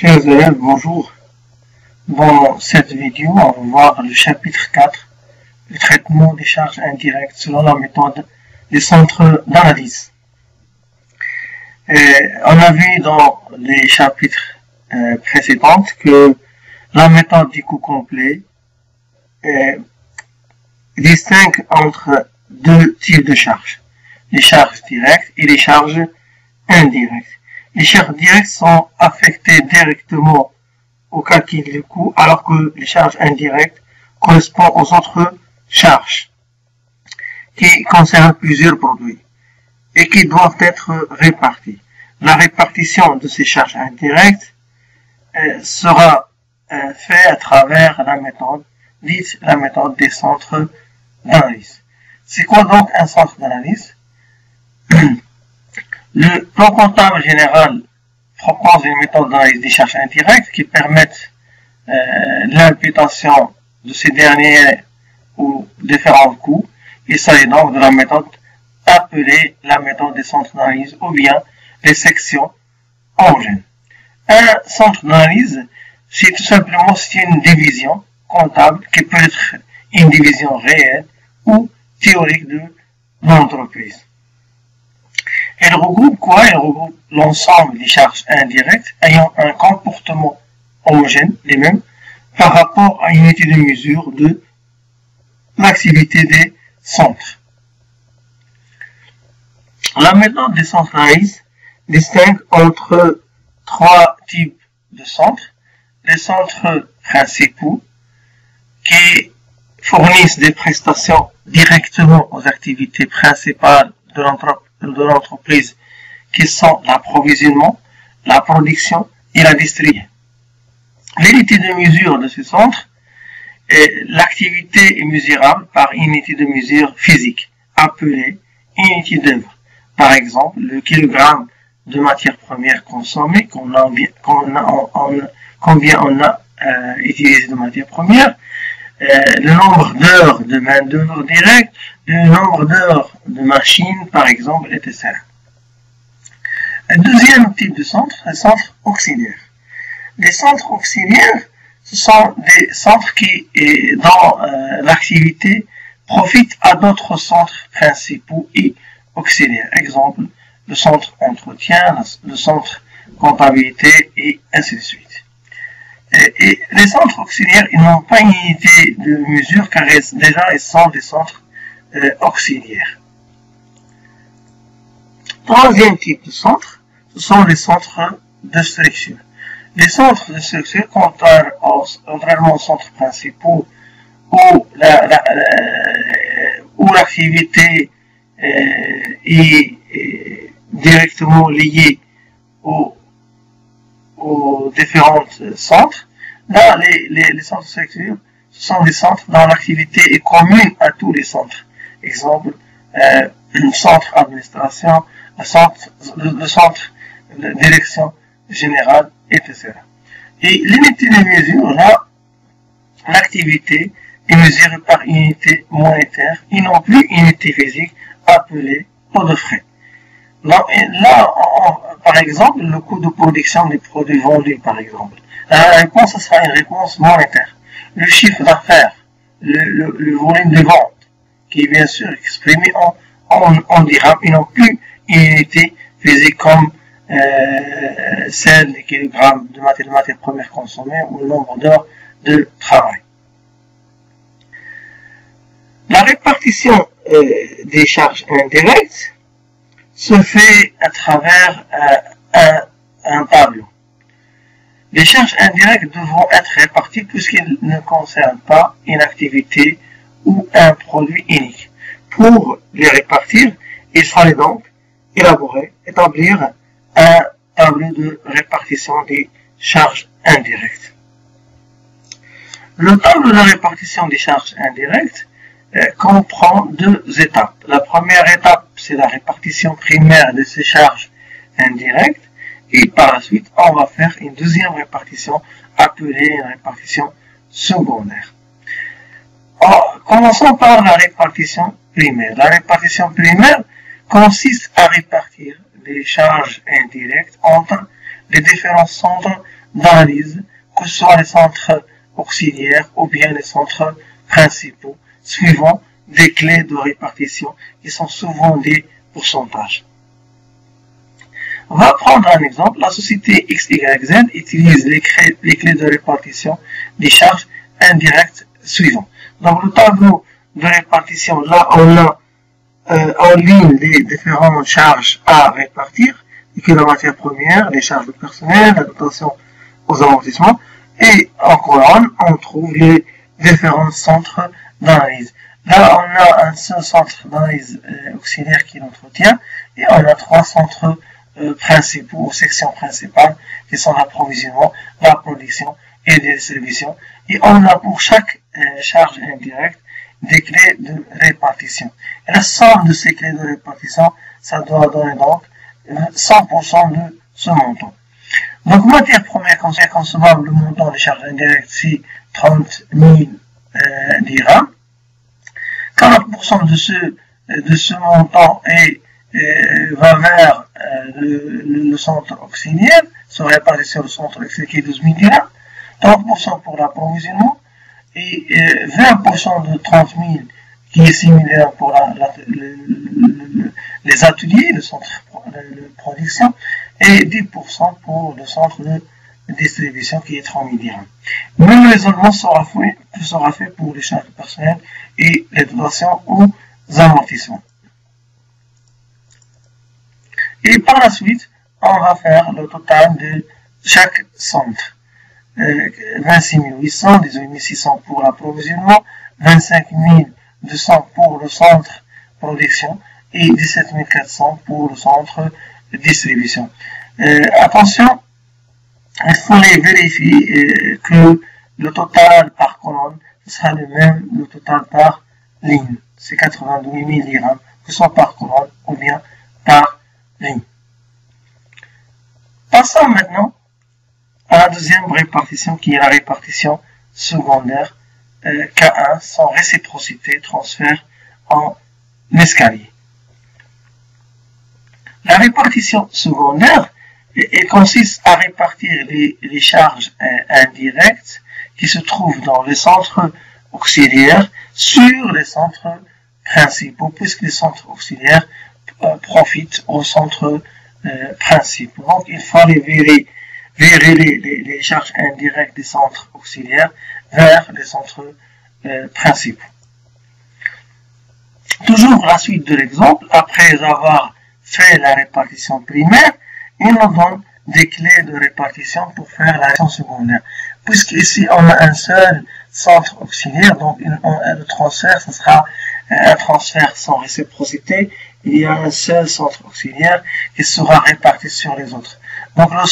Chers élèves, bonjour. Dans cette vidéo, on va voir le chapitre 4, le traitement des charges indirectes selon la méthode des centres d'analyse. On a vu dans les chapitres précédents que la méthode du coût complet distingue entre deux types de charges, les charges directes et les charges indirectes. Les charges directes sont affectées directement au calcul du coût, alors que les charges indirectes correspondent aux autres charges qui concernent plusieurs produits et qui doivent être réparties. La répartition de ces charges indirectes sera faite à travers la méthode dite la méthode des centres d'analyse. C'est quoi donc un centre d'analyse? Le plan comptable général propose une méthode d'analyse des charges indirectes qui permettent l'imputation de ces derniers aux différents coûts. Il s'agit donc de la méthode appelée la méthode des centres d'analyse ou bien les sections homogènes. Un centre d'analyse, c'est tout simplement une division comptable qui peut être une division réelle ou théorique de l'entreprise. Elle regroupe quoi? Elle regroupe l'ensemble des charges indirectes ayant un comportement homogène, les mêmes, par rapport à une unité de mesure de l'activité des centres. La méthode des centres d'analyse distingue entre trois types de centres. Les centres principaux qui fournissent des prestations directement aux activités principales de l'entreprise qui sont l'approvisionnement, la production et la distribution. L'unité de mesure de ce centre, l'activité est mesurable par une unité de mesure physique appelée unité d'œuvre. Par exemple, le kilogramme de matière première consommée, combien on a utilisé de matière première, le nombre d'heures de main d'œuvre directe, le nombre d'heures de machines, par exemple, etc. Le deuxième type de centre, les centres auxiliaires. Les centres auxiliaires, ce sont des centres qui, dans l'activité, profitent à d'autres centres principaux et auxiliaires. Exemple, le centre entretien, le centre comptabilité et ainsi de suite. Et les centres auxiliaires, ils n'ont pas une unité de mesure car ils sont des centres auxiliaires. Troisième type de centre, ce sont les centres de structure. Les centres de structure, contrairement aux centres principaux où l'activité est directement liée aux différents centres, là, les centres de structure, ce sont des centres dont l'activité est commune à tous les centres. Exemple, le centre administration, le centre de direction générale, etc. Et l'unité de mesure, là, l'activité est mesurée par unité monétaire et non plus unité physique appelée taux de frais. Là, par exemple, le coût de production des produits vendus, par exemple. La réponse, ce sera une réponse monétaire. Le chiffre d'affaires, le volume de vente, qui est bien sûr exprimé en dirhams et non plus une unité physique comme celle des kilogrammes de matière première consommée ou le nombre d'heures de travail. La répartition des charges indirectes se fait à travers un tableau. Les charges indirectes devront être réparties puisqu'ils ne concernent pas une activité ou un produit unique. Pour les répartir, il fallait donc établir un tableau de répartition des charges indirectes. Le tableau de répartition des charges indirectes comprend deux étapes. La première étape, c'est la répartition primaire de ces charges indirectes et par la suite, on va faire une deuxième répartition appelée une répartition secondaire. Commençons par la répartition primaire. La répartition primaire consiste à répartir les charges indirectes entre les différents centres d'analyse, que ce soit les centres auxiliaires ou bien les centres principaux, suivant des clés de répartition qui sont souvent des pourcentages. On va prendre un exemple. La société XYZ utilise les clés de répartition des charges indirectes suivantes. Dans le tableau de répartition, là, on a en ligne les différentes charges à répartir, que la matière première, les charges de personnel, la dotation aux amortissements, et en colonne, on trouve les différents centres d'analyse. Là, on a un seul centre d'analyse auxiliaire qui est l'entretien, et on a trois centres principaux ou sections principales qui sont l'approvisionnement, la production et la distribution. Et on a pour chaque charge indirecte des clés de répartition. Et la somme de ces clés de répartition, ça doit donner donc 100% de ce montant. Donc, matière première consommable, le montant des charges indirectes, c'est 30 000 dirhams. 40% de ce montant va vers le centre auxiliaire, se répartit sur le centre auxiliaire qui est 12 000 dirhams. 30% pour l'approvisionnement et 20% de 30 000 qui est similaire pour les ateliers, le centre de production, et 10% pour le centre de distribution qui est 30 000 dirhams. Même raisonnement sera fait pour les charges personnelles et les dotations aux amortissements. Et par la suite, on va faire le total de chaque centre. 26 800, 18 600 pour l'approvisionnement, 25 200 pour le centre production et 17 400 pour le centre distribution. Attention, il faut les vérifier que le total par colonne sera le même, le total par ligne. C'est 82 000 dirhams, que ce soit par colonne ou bien par ligne. Passons maintenant à la deuxième répartition qui est la répartition secondaire K1 sans réciprocité, transfert en escalier. La répartition secondaire consiste à répartir les charges indirectes qui se trouvent dans les centres auxiliaires sur les centres principaux, puisque les centres auxiliaires profitent aux centres principaux. Donc, il faut virer les charges indirectes des centres auxiliaires vers les centres principaux. Toujours la suite de l'exemple, après avoir fait la répartition primaire, il nous donne des clés de répartition pour faire la répartition secondaire. Puisqu'ici on a un seul centre auxiliaire, donc le transfert, ce sera un transfert sans réciprocité. Il y a un seul centre auxiliaire qui sera réparti sur les autres. Donc la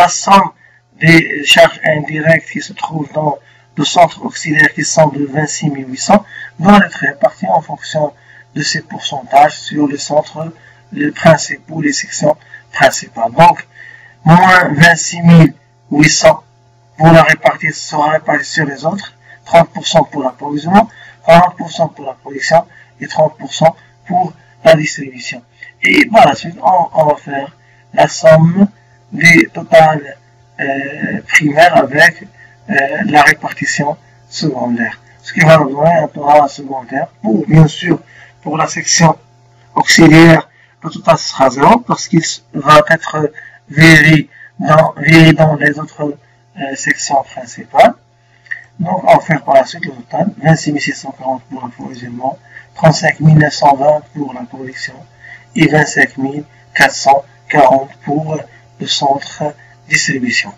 somme des charges indirectes qui se trouvent dans le centre auxiliaire qui sont de 26 800 doit être répartie en fonction de ces pourcentages sur les centres principaux, les sections principales. Donc, moins 26 800 pour la répartir sera réparti sur les autres, 30% pour l'approvisionnement, 40% pour la production et 30% pour la distribution. Et par la suite, on va faire la somme des totales primaires avec la répartition secondaire. Ce qui va nous donner un total secondaire. Bien sûr, pour la section auxiliaire, le total sera 0 parce qu'il va être viré dans les autres sections principales. Donc, on va faire par la suite le total 26 640 pour l'approvisionnement, 35 920 pour la production et 25 440 pour le centre distribution.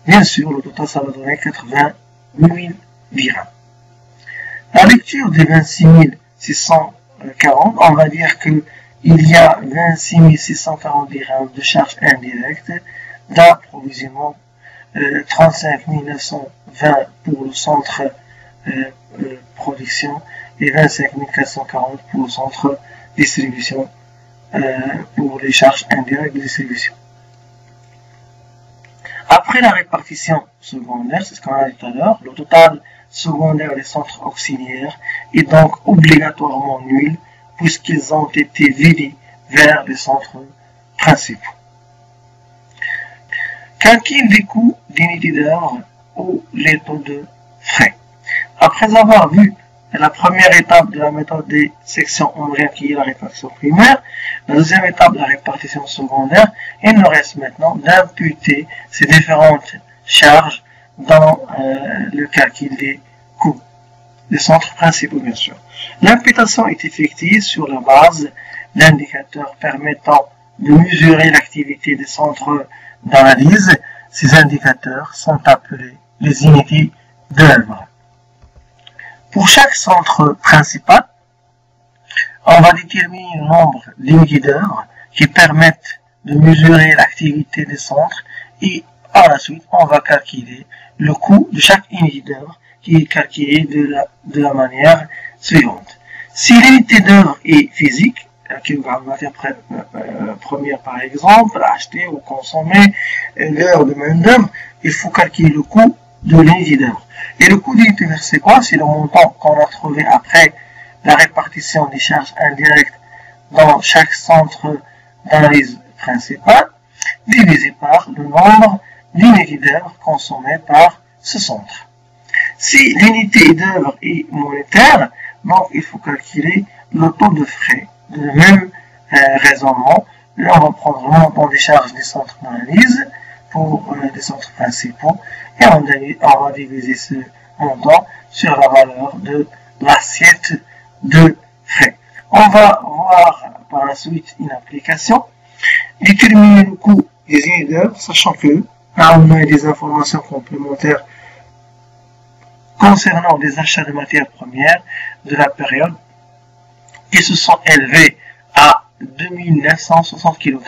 Bien sûr, le total, ça va donner 88 000 dirhams. La lecture des 26 640, on va dire qu'il y a 26 640 dirhams de charges indirectes, d'approvisionnement, 35 920 pour le centre production et 25 440 pour le centre distribution pour les charges indirectes de distribution. Après la répartition secondaire, c'est ce qu'on a dit tout à l'heure, le total secondaire des centres auxiliaires est donc obligatoirement nul puisqu'ils ont été virés vers les centres principaux. Calcul des coûts d'unité d'heure ou les taux de frais. Après avoir vu la première étape de la méthode des sections homogènes qui est la répartition primaire, la deuxième étape de la répartition secondaire, il nous reste maintenant d'imputer ces différentes charges dans le calcul des coûts des centres principaux, bien sûr. L'imputation est effective sur la base d'indicateurs permettant de mesurer l'activité des centres d'analyse. Ces indicateurs sont appelés les unités d'œuvre. Pour chaque centre principal, on va déterminer le nombre d'unités d'œuvre qui permettent de mesurer l'activité des centres et par la suite, on va calculer le coût de chaque unité d'œuvre qui est calculé de la manière suivante. Si l'unité d'œuvre est physique, qui est la matière première par exemple, acheter ou consommer l'heure de main-d'œuvre, il faut calculer le coût de l'unité d'œuvre. Et le coût d'unité d'œuvre, c'est quoi? C'est le montant qu'on a trouvé après la répartition des charges indirectes dans chaque centre d'analyse principal, divisé par le nombre d'unités d'œuvre consommées par ce centre. Si l'unité d'œuvre est monétaire, donc il faut calculer le taux de frais. De même raisonnement, là on va prendre le montant des charges des centres d'analyse pour les centres principaux et on va diviser ce montant sur la valeur de l'assiette de frais. On va voir par la suite une application. Déterminer le coût des unités d'œuvre, sachant que là on a des informations complémentaires concernant des achats de matières premières de la période qui se sont élevés à 2960 kg.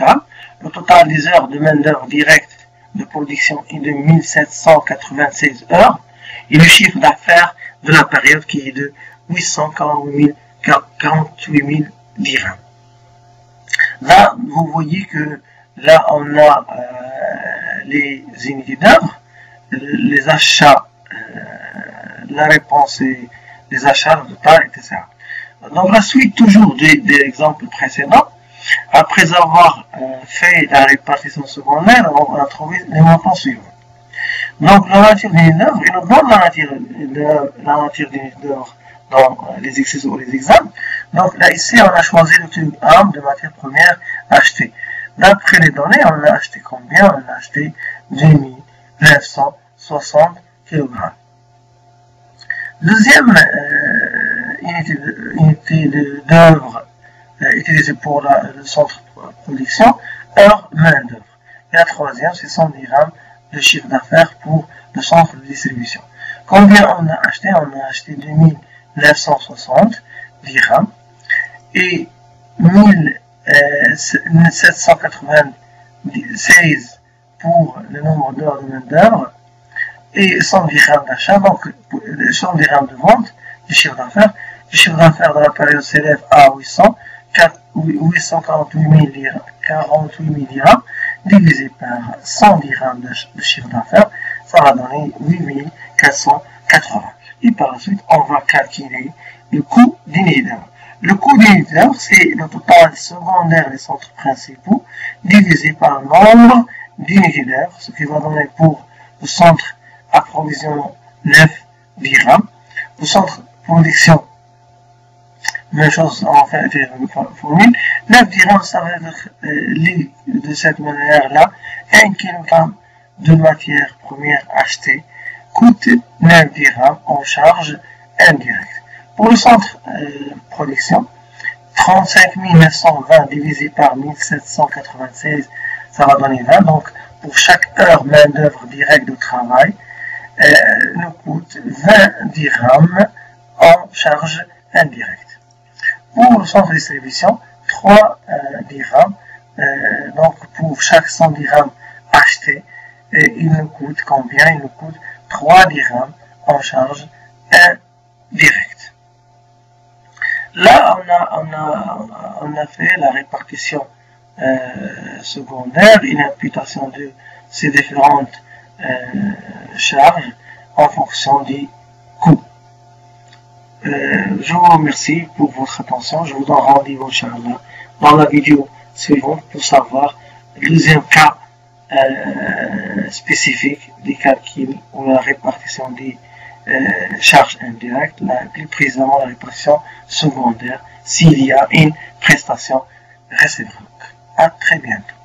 Le total des heures de main-d'œuvre directe de production est de 1796 heures et le chiffre d'affaires de la période qui est de 848 000 dirhams. Là, vous voyez que là, on a les unités d'œuvre, les achats, la réponse et les achats, le total, etc. Donc la suite toujours des exemples précédents, après avoir fait la répartition secondaire, on a trouvé les montants suivants. Donc la nature d'une unité d'œuvre, il nous donne la nature d'une unité d'œuvre dans les exercices ou les examens. Donc là ici on a choisi le type 1 de matière première achetée. D'après les données, on a acheté combien? On a acheté 2960 kg. Deuxième unité d'œuvre utilisée pour le centre de production, heure main-d'œuvre. Et la troisième, c'est 100 dirhams de chiffre d'affaires pour le centre de distribution. Combien on a acheté? On a acheté 2960 dirhams et 1796 pour le nombre d'heures de main-d'œuvre et 100 dirhams d'achat, donc 100 dirhams de vente du chiffre d'affaires. Le chiffre d'affaires de la période s'élève à 848 000 dirhams divisé par 100 dirhams de chiffre d'affaires, ça va donner 8480. Et par la suite, on va calculer le coût d'unité d'œuvre. Le coût d'unité d'œuvre, c'est le total secondaire des centres principaux divisé par le nombre d'unités d'œuvre, ce qui va donner pour le centre approvisionnement 9 dirhams. Le centre production, même chose en fait, formule. 9 dirhams, ça va être de cette manière-là. 1 kg de matière première achetée coûte 9 dirhams en charge indirecte. Pour le centre production, 35 920 divisé par 1796, ça va donner 20. Donc, pour chaque heure main-d'œuvre directe de travail, nous coûte 20 dirhams en charge indirecte. Pour le centre de distribution, 3 dirhams, donc pour chaque 100 dirhams acheté, il nous coûte combien? Il nous coûte 3 dirhams en charge indirecte. Là, on a fait la répartition secondaire, une imputation de ces différentes charges en fonction des coûts. Je vous remercie pour votre attention. Je vous donne rendez-vous, Inch'Allah, dans la vidéo suivante pour savoir le deuxième cas spécifique des calculs ou la répartition des charges indirectes, plus précisément la répartition secondaire, s'il y a une prestation réciproque. À très bientôt.